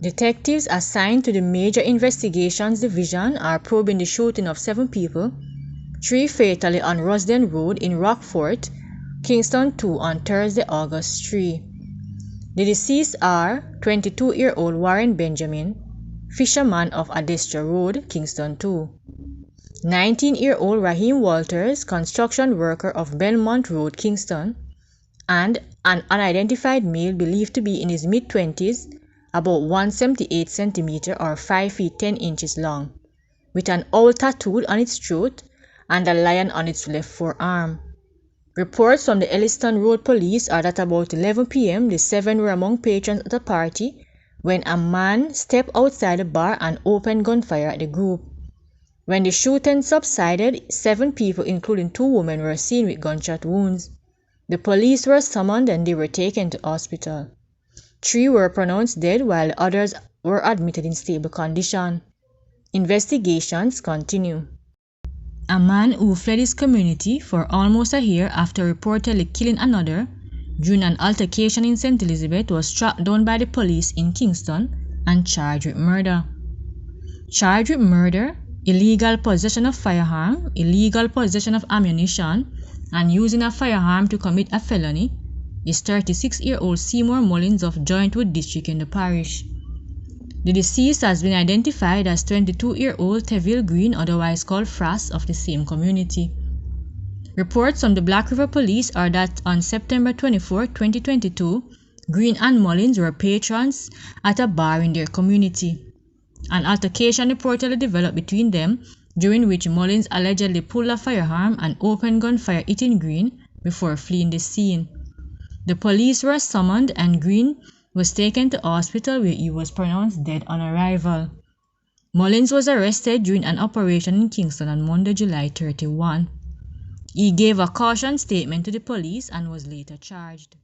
Detectives assigned to the Major Investigations Division are probing the shooting of 7 people, 3 fatally on Rusden Road in Rockfort, Kingston 2 on Thursday, August 3. The deceased are 22-year-old Warren Benjamin, fisherman of Adestra Road, Kingston 2, 19-year-old Raheem Walters, construction worker of Belmont Road, Kingston, and an unidentified male believed to be in his mid-20s, about 178 cm or 5 feet 10 inches long, with an owl tattooed on its throat and a lion on its left forearm. Reports from the Elliston Road Police are that about 11 p.m. the 7 were among patrons at a party when a man stepped outside the bar and opened gunfire at the group. When the shooting subsided, 7 people, including 2 women, were seen with gunshot wounds. The police were summoned and they were taken to hospital. 3 were pronounced dead while the others were admitted in stable condition. Investigations continue. A man who fled his community for almost a year after reportedly killing another during an altercation in St. Elizabeth was tracked down by the police in Kingston and charged with murder. Charged with murder, illegal possession of firearm, illegal possession of ammunition, and using a firearm to commit a felony is 36-year-old Seymour Mullins of Jointwood District in the parish. The deceased has been identified as 22-year-old Teville Green, otherwise called Frass, of the same community. Reports from the Black River Police are that on September 24, 2022, Green and Mullins were patrons at a bar in their community. An altercation reportedly developed between them, during which Mullins allegedly pulled a firearm and opened gunfire hitting Green before fleeing the scene. The police were summoned and Green was taken to hospital where he was pronounced dead on arrival. Mullins was arrested during an operation in Kingston on Monday, July 31. He gave a caution statement to the police and was later charged.